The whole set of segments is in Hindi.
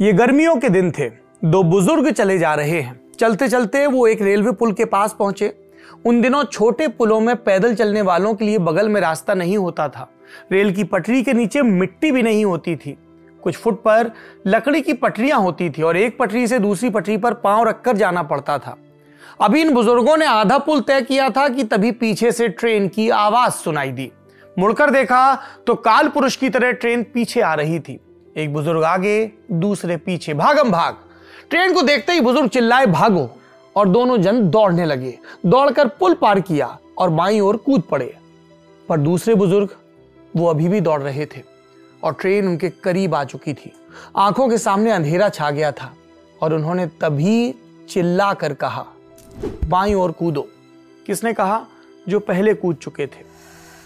ये गर्मियों के दिन थे। दो बुजुर्ग चले जा रहे हैं। चलते चलते वो एक रेलवे पुल के पास पहुंचे। उन दिनों छोटे पुलों में पैदल चलने वालों के लिए बगल में रास्ता नहीं होता था। रेल की पटरी के नीचे मिट्टी भी नहीं होती थी। कुछ फुट पर लकड़ी की पटरियां होती थी और एक पटरी से दूसरी पटरी पर पांव रखकर जाना पड़ता था। अभी इन बुजुर्गों ने आधा पुल तय किया था कि तभी पीछे से ट्रेन की आवाज सुनाई दी। मुड़कर देखा तो काल पुरुष की तरह ट्रेन पीछे आ रही थी। एक बुजुर्ग आगे, दूसरे पीछे, भागम भाग। ट्रेन को देखते ही बुजुर्ग चिल्लाए, भागो, और दोनों जन दौड़ने लगे। दौड़कर पुल पार किया और बाईं ओर कूद पड़े। पर दूसरे बुजुर्ग वो अभी भी दौड़ रहे थे और ट्रेन उनके करीब आ चुकी थी। आंखों के सामने अंधेरा छा गया था और उन्होंने तभी चिल्ला कर कहा, बाईं ओर कूदो। किसने कहा? जो पहले कूद चुके थे।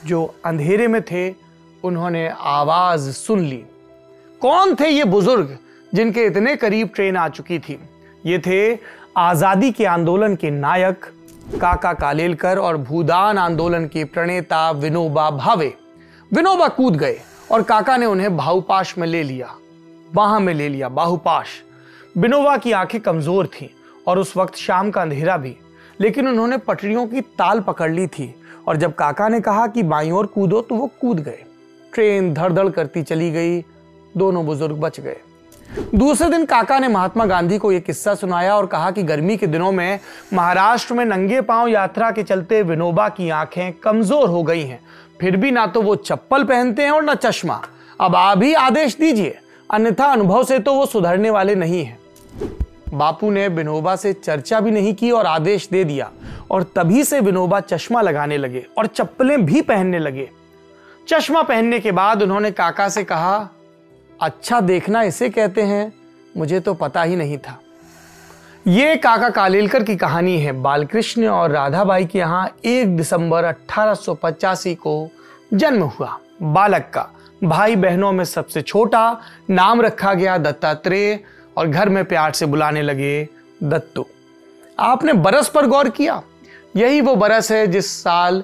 जो अंधेरे में थे उन्होंने आवाज सुन ली। कौन थे ये बुजुर्ग जिनके इतने करीब ट्रेन आ चुकी थी? ये थे आजादी के आंदोलन के नायक काका कालेलकर और भूदान आंदोलन के प्रणेता विनोबा भावे। विनोबा कूद गए और काका ने उन्हें बाहुपाश में ले लिया, बाह में ले लिया, बाहुपाश। विनोबा की आंखें कमजोर थीं और उस वक्त शाम का अंधेरा भी, लेकिन उन्होंने पटरियों की ताल पकड़ ली थी और जब काका ने कहा कि बाईं ओर कूदो तो वो कूद गए। ट्रेन धड़ धड़ करती चली गई। दोनों बुजुर्ग बच गए। दूसरे दिन काका ने महात्मा गांधी को यह किस्सा सुनाया और कहा कि गर्मी के दिनों में महाराष्ट्र में नंगे पांव यात्रा के चलते विनोबा की आंखें कमजोर हो गई हैं। फिर भी ना तो वो चप्पल पहनते हैं और ना चश्मा। अब आप ही आदेश दीजिए, अन्यथा अनुभव से तो वो सुधरने वाले नहीं हैं। बापू ने विनोबा से चर्चा भी नहीं की और आदेश दे दिया और तभी से विनोबा चश्मा लगाने लगे और चप्पलें भी पहनने लगे। चश्मा पहनने के बाद उन्होंने काका से कहा, अच्छा देखना इसे कहते हैं, मुझे तो पता ही नहीं था। ये काका कालेलकर की कहानी है। बालकृष्ण और राधाबाई के यहाँ 1 दिसंबर 1885 को जन्म हुआ। बालक का भाई बहनों में सबसे छोटा, नाम रखा गया दत्तात्रेय और घर में प्यार से बुलाने लगे दत्तू। आपने बरस पर गौर किया? यही वो बरस है जिस साल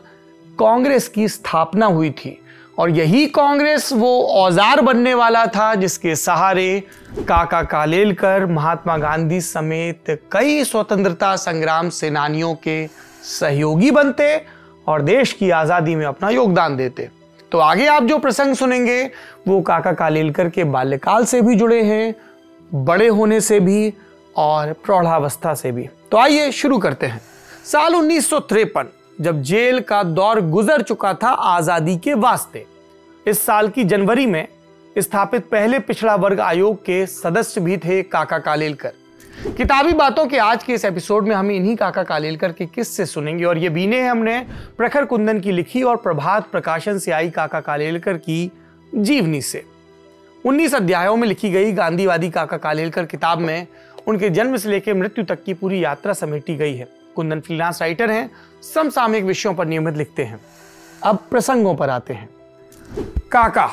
कांग्रेस की स्थापना हुई थी और यही कांग्रेस वो औजार बनने वाला था जिसके सहारे काका कालेलकर महात्मा गांधी समेत कई स्वतंत्रता संग्राम सेनानियों के सहयोगी बनते और देश की आजादी में अपना योगदान देते। तो आगे आप जो प्रसंग सुनेंगे वो काका कालेलकर के बाल्यकाल से भी जुड़े हैं, बड़े होने से भी और प्रौढ़ावस्था से भी। तो आइए शुरू करते हैं। साल 1953 जब जेल का दौर गुजर चुका था आजादी के वास्ते। इस साल की जनवरी में स्थापित पहले पिछड़ा वर्ग आयोग के सदस्य भी थे काका कालेलकर। किताबी बातों के आज के इस एपिसोड में हम इन्हीं काका कालेलकर के किस्से सुनेंगे और ये बीने हैं हमने प्रखर कुंदन की लिखी और प्रभात प्रकाशन से आई काका कालेलकर की जीवनी से। 19 अध्यायों में लिखी गई गांधीवादी काका कालेलकर किताब में उनके जन्म से लेकर मृत्यु तक की पूरी यात्रा समेटी गई है। कुंदन फ्रीलांस राइटर हैं, समसामयिक विषयों पर नियमित लिखते हैं। अब प्रसंगों पर आते हैं। काका,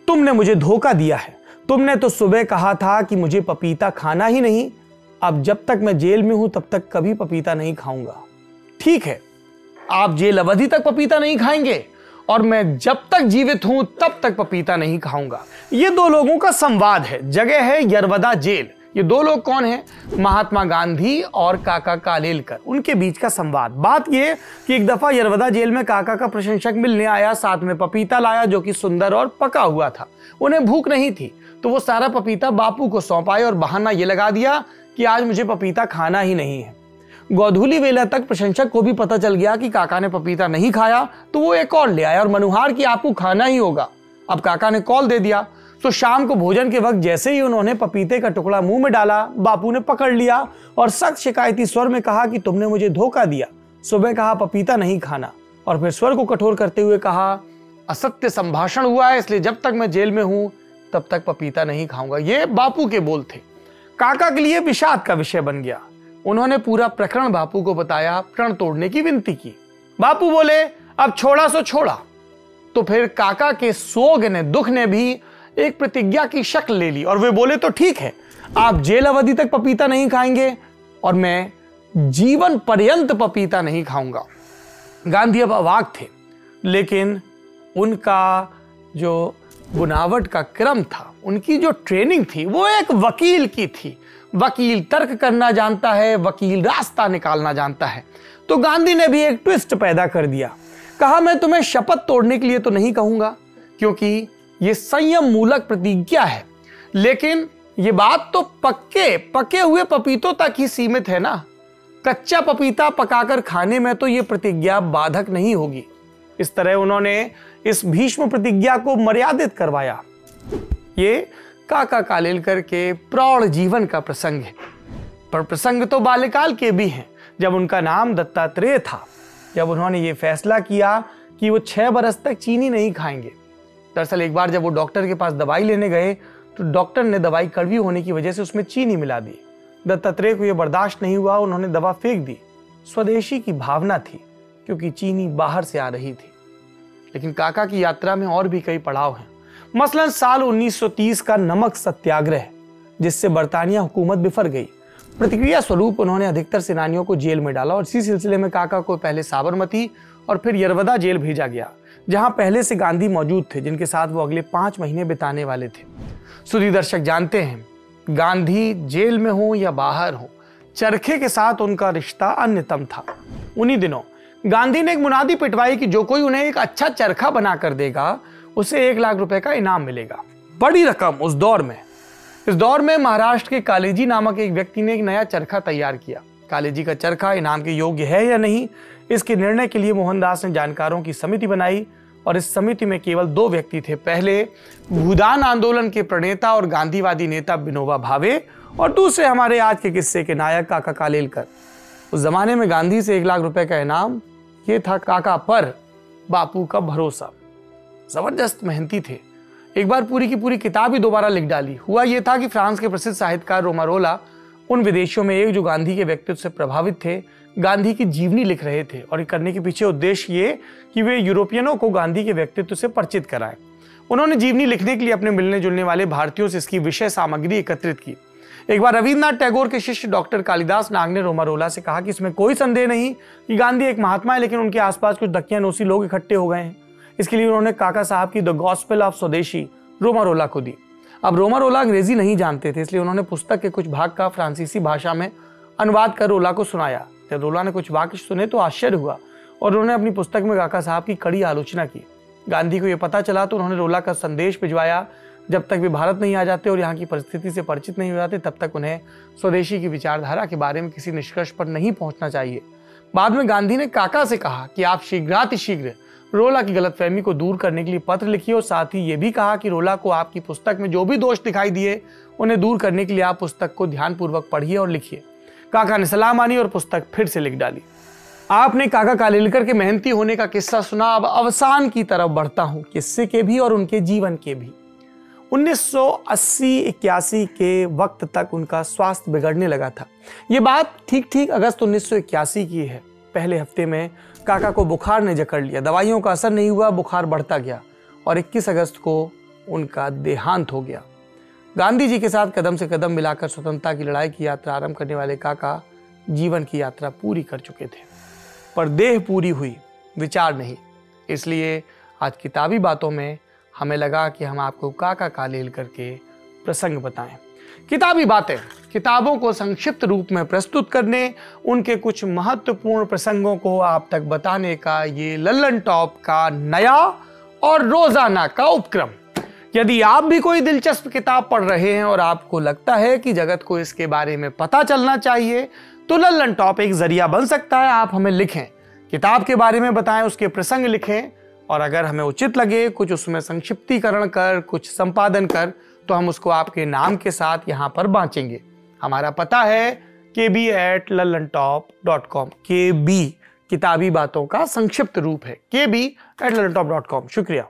तुमने मुझे धोखा दिया है। तुमने तो सुबह कहा था कि मुझे पपीता खाना ही नहीं। अब जब तक मैं जेल में हूं तब तक कभी पपीता नहीं खाऊंगा। ठीक है, आप जेल अवधि तक पपीता नहीं खाएंगे और मैं जब तक जीवित हूं तब तक पपीता नहीं खाऊंगा। ये दो लोगों का संवाद है। जगह है यरवदा जेल। ये दो लोग कौन हैं? महात्मा गांधी और काका कालेलकर, उनके बीच का संवाद। बात यह कि एक दफा यरवदा जेल में काका का प्रशंसक मिलने आया, साथ में पपीता लाया जो कि सुंदर और पका हुआ था। उन्हें भूख नहीं थी तो वो सारा पपीता बापू को सौंपाए और बहाना ये लगा दिया कि आज मुझे पपीता खाना ही नहीं है। गोधूली वेला तक प्रशंसक को भी पता चल गया कि काका ने पपीता नहीं खाया तो वो एक और ले आया और मनुहार कि आपको खाना ही होगा। अब काका ने कॉल दे दिया तो शाम को भोजन के वक्त जैसे ही उन्होंने पपीते का टुकड़ा मुंह में डाला, बापू ने पकड़ लिया और सख्त शिकायती स्वर में कहा कि तुमने मुझे धोखा दिया। सुबह कहा पपीता नहीं खाना और फिर स्वर को कठोर करते हुए कहा, असत्य संभाषण हुआ है, इसलिए जब तक मैं जेल में हूं तब तक पपीता नहीं खाऊंगा। ये बापू के बोल थे। काका के लिए विषाद का विषय बन गया। उन्होंने पूरा प्रकरण बापू को बताया, प्रण तोड़ने की विनती की। बापू बोले, अब छोड़ा सो छोड़ा। तो फिर काका के सोग ने, दुख ने भी एक प्रतिज्ञा की शक्ल ले ली और वे बोले, तो ठीक है, आप जेल अवधि तक पपीता नहीं खाएंगे और मैं जीवन पर्यंत पपीता नहीं खाऊंगा। गांधी अब अवाक थे, लेकिन उनका जो बुनावट का क्रम था, उनकी जो ट्रेनिंग थी वो एक वकील की थी। वकील तर्क करना जानता है, वकील रास्ता निकालना जानता है। तो गांधी ने भी एक ट्विस्ट पैदा कर दिया। कहा, मैं तुम्हें शपथ तोड़ने के लिए तो नहीं कहूंगा, क्योंकि ये संयम मूलक प्रतिज्ञा है, लेकिन ये बात तो पके हुए पपीतों तक ही सीमित है ना। कच्चा पपीता पकाकर खाने में तो ये प्रतिज्ञा बाधक नहीं होगी। इस तरह उन्होंने इस भीष्म प्रतिज्ञा को मर्यादित करवाया। ये काका कालेलकर के प्रौढ़ जीवन का प्रसंग है, पर प्रसंग तो बाल्यकाल के भी हैं, जब उनका नाम दत्तात्रेय था, जब उन्होंने ये फैसला किया कि वो 6 बरस तक चीनी नहीं खाएंगे। दरअसल एक बार जब वो डॉक्टर के पास दवाई लेने गए तो डॉक्टर ने दवाई कड़वी होने की वजह से उसमें चीनी मिला दी। दत्तात्रेय को यह बर्दाश्त नहीं हुआ, उन्होंने दवा फेंक दी। स्वदेशी की भावना थी, क्योंकि चीनी बाहर से आ रही थी। लेकिन काका की यात्रा में और भी कई पड़ाव हैं। मसलन साल 1930 का नमक सत्याग्रह, जिससे बरतानिया हुकूमत बिफर गई। प्रतिक्रिया स्वरूप उन्होंने अधिकतर सेनानियों को जेल में डाला और इसी सिलसिले में काका को पहले साबरमती और फिर यरवदा जेल भेजा गया, जहां पहले से गांधी मौजूद थे, जिनके साथ वो अगले 5 महीने बिताने वाले थे। सुधी दर्शक जानते हैं, गांधी जेल में हो या बाहर हो, चरखे के साथ उनका रिश्ता अन्यतम था। उन्हीं दिनों गांधी ने एक मुनादी पिटवाई कि जो कोई उन्हें एक अच्छा चरखा बना कर देगा उसे 1 लाख रुपए का इनाम मिलेगा। बड़ी रकम उस दौर में। इस दौर में महाराष्ट्र के कालेजी नामक एक व्यक्ति ने एक नया चरखा तैयार किया। कालेजी का चरखा इनाम के योग्य है या नहीं, इसके निर्णय के लिए मोहनदास ने जानकारों की समिति बनाई और इस समिति में केवल 2 व्यक्ति थे। पहले भूदान आंदोलन के प्रणेता और गांधीवादी नेता विनोबा भावे और दूसरे हमारे आज के किस्से के नायक काका कालेलकर। उस जमाने में गांधी से 1 लाख रुपए का इनाम, ये था काका पर बापू का भरोसा। जबरदस्त मेहनती थे। एक बार पूरी की पूरी किताब ही दोबारा लिख डाली। हुआ यह था कि फ्रांस के प्रसिद्ध साहित्यकार रोमारोला उन विदेशियों में एक जो गांधी के व्यक्तित्व से प्रभावित थे, गांधी की जीवनी लिख रहे थे और करने के पीछे उद्देश्य ये कि वे यूरोपियनों को गांधी के व्यक्तित्व से परिचित कराएं। उन्होंने जीवनी लिखने के लिए अपने मिलने जुलने वाले भारतीयों से इसकी विषय सामग्री एकत्रित की। एक बार रविन्द्रनाथ टैगोर के शिष्य डॉक्टर कालिदास नाग ने रोमारोला से कहा कि इसमें कोई संदेह नहीं कि गांधी एक महात्मा है, लेकिन उनके आसपास कुछ दकियानूसी लोग इकट्ठे हो गए हैं। इसके लिए उन्होंने काका साहब की द गॉस्पेल ऑफ स्वदेशी रोमारोला को दी। अब रोमारोला अंग्रेजी नहीं जानते थे, इसलिए उन्होंने पुस्तक के कुछ भाग का फ्रांसीसी भाषा में अनुवाद कर रोला को सुनाया। जब रोला ने कुछ वाक्य सुने तो आश्चर्य हुआ और उन्होंने अपनी पुस्तक में काका साहब की कड़ी आलोचना की। गांधी को यह पता चला तो उन्होंने रोला का संदेश भिजवाया, जब तक वे भारत नहीं आ जाते और यहाँ की परिस्थिति से परिचित नहीं हो जाते तब तक उन्हें स्वदेशी की विचारधारा के बारे में किसी निष्कर्ष पर नहीं पहुंचना चाहिए। बाद में गांधी ने काका से कहा कि आप शीघ्रातिशीघ्र रोला की गलतफहमी को दूर करने के लिए पत्र लिखिए और साथ ही ये भी कहा कि रोला को आपकी पुस्तक में जो भी दोष दिखाई दिए उन्हें दूर करने के लिए आप पुस्तक को ध्यानपूर्वक पढ़िए और लिखिए। काका ने सलाह मानी और पुस्तक फिर से लिख डाली। आपने काका कालेलकर के मेहनती होने का किस्सा सुना। अब अवसान की तरफ बढ़ता हूं, किस्से के भी और उनके जीवन के भी। 1980-81 के वक्त तक उनका स्वास्थ्य बिगड़ने लगा था। ये बात ठीक अगस्त 1981 की है। पहले हफ्ते में काका को बुखार ने जकड़ लिया। दवाइयों का असर नहीं हुआ, बुखार बढ़ता गया और 21 अगस्त को उनका देहांत हो गया। गांधी जी के साथ कदम से कदम मिलाकर स्वतंत्रता की लड़ाई की यात्रा आरंभ करने वाले काका जीवन की यात्रा पूरी कर चुके थे, पर देह पूरी हुई, विचार नहीं। इसलिए आज किताबी बातों में हमें लगा कि हम आपको काका कालेलकर के प्रसंग बताएं। किताबी बातें किताबों को संक्षिप्त रूप में प्रस्तुत करने, उनके कुछ महत्वपूर्ण प्रसंगों को आप तक बताने का ये लल्लन टॉप का नया और रोजाना का उपक्रम। यदि आप भी कोई दिलचस्प किताब पढ़ रहे हैं और आपको लगता है कि जगत को इसके बारे में पता चलना चाहिए, तो लल्लन टॉप एक जरिया बन सकता है। आप हमें लिखें, किताब के बारे में बताएं, उसके प्रसंग लिखें और अगर हमें उचित लगे कुछ उसमें संक्षिप्तीकरण कर, कुछ संपादन कर, तो हम उसको आपके नाम के साथ यहाँ पर बांचेंगे। हमारा पता है kb@lallantop.com। KB किताबी बातों का संक्षिप्त रूप है, kb@lallantop.com। शुक्रिया।